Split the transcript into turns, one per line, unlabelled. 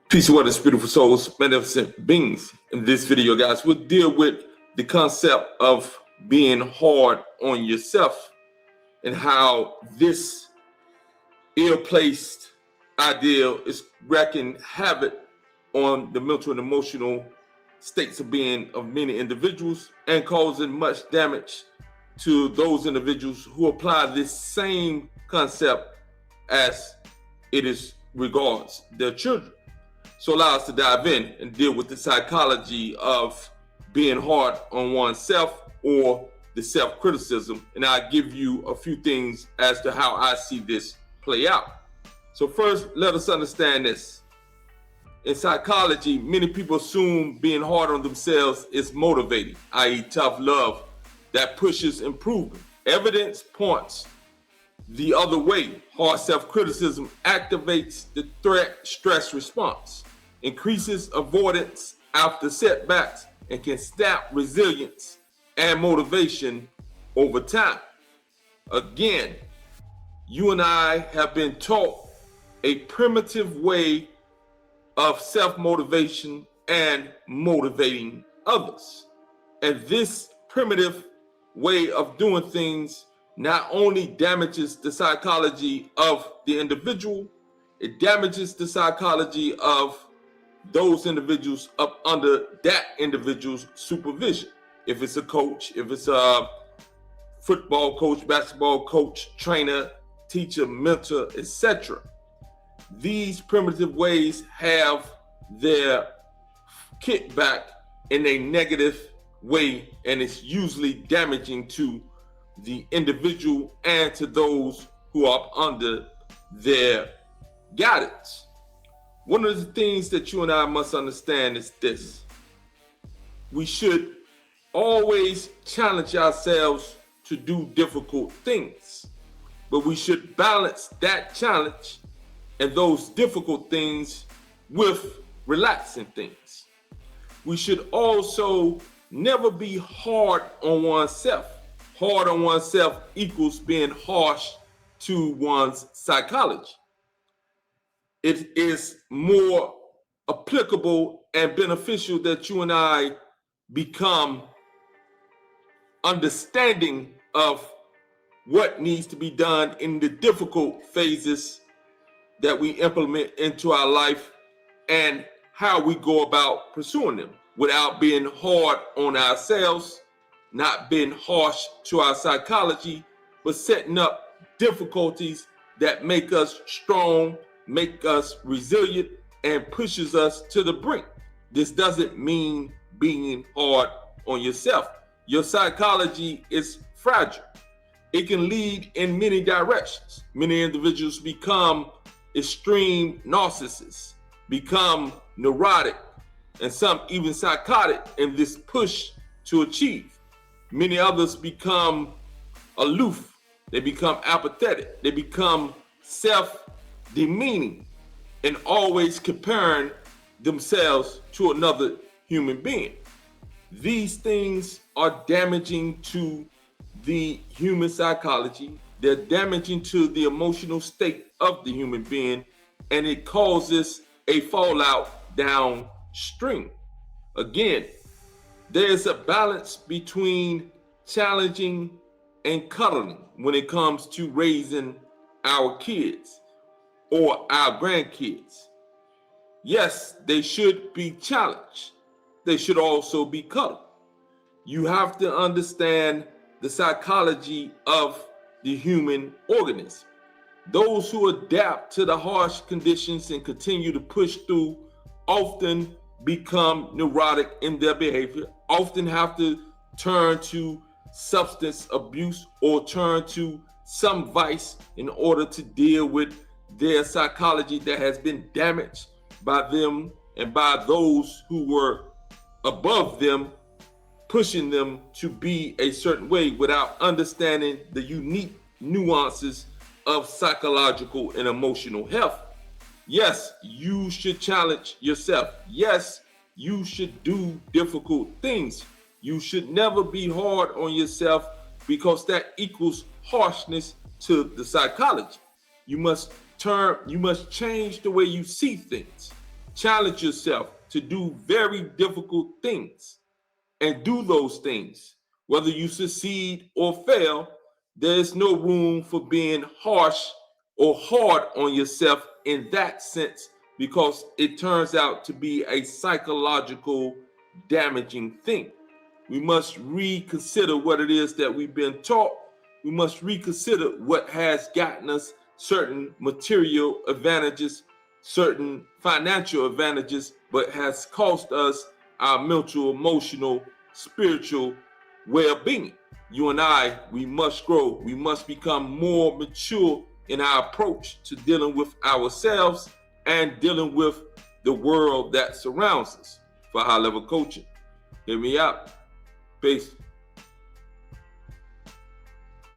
Peace and what is beautiful souls, magnificent beings. In this video, guys, we'll deal with the concept of being hard on yourself and how this ill-placed ideal is wreaking havoc on the mental and emotional states of being of many individuals and causing much damage to those individuals who apply this same concept as it is regards their children. So allow us to dive in and deal with the psychology of being hard on oneself or the self-criticism. And I'll give you a few things as to how I see this play out. So first, let us understand this. In psychology, many people assume being hard on themselves is motivating, i.e. tough love that pushes improvement. Evidence points the other way. Hard self-criticism activates the threat-stress response, increases avoidance after setbacks, and can sap resilience and motivation over time. Again, you and I have been taught a primitive way of self-motivation and motivating others. And this primitive way of doing things not only damages the psychology of the individual, it damages the psychology of those individuals up under that individual's supervision. If it's a coach, if it's a football coach, basketball coach, trainer, teacher, mentor, etc. These primitive ways have their kickback in a negative way, and it's usually damaging to the individual and to those who are under their guidance. One of the things that you and I must understand is this: we should always challenge ourselves to do difficult things, but we should balance that challenge and those difficult things with relaxing things. We should also never be hard on oneself. Hard on oneself equals being harsh to one's psychology. It is more applicable and beneficial that you and I become understanding of what needs to be done in the difficult phases that we implement into our life and how we go about pursuing them without being hard on ourselves, not being harsh to our psychology, but setting up difficulties that make us strong, make us resilient, and pushes us to the brink. This doesn't mean being hard on yourself. Your psychology is fragile. It can lead in many directions. Many individuals become extreme narcissists, become neurotic, and some even psychotic in this push to achieve. Many others become aloof. They become apathetic. They become self-demeaning and always comparing themselves to another human being. These things are damaging to the human psychology. They're damaging to the emotional state of the human being, and it causes a fallout downstream. Again, there's a balance between challenging and cuddling when it comes to raising our kids or our grandkids. Yes, they should be challenged. They should also be cuddled. You have to understand the psychology of the human organism. Those who adapt to the harsh conditions and continue to push through often become neurotic in their behavior, often have to turn to substance abuse or turn to some vice in order to deal with their psychology that has been damaged by them and by those who were above them, pushing them to be a certain way without understanding the unique nuances of psychological and emotional health. Yes, you should challenge yourself. Yes, you should do difficult things. You should never be hard on yourself because that equals harshness to the psychology. You must change the way you see things. Challenge yourself to do very difficult things and do those things. Whether you succeed or fail, there's no room for being harsh or hard on yourself in that sense, because it turns out to be a psychological damaging thing. We must reconsider what it is that we've been taught. We must reconsider what has gotten us certain material advantages, certain financial advantages, but has cost us our mental, emotional, spiritual well-being. You and I, we must grow. We must become more mature in our approach to dealing with ourselves and dealing with the world that surrounds us. For High Level Coaching, hear me out. Peace.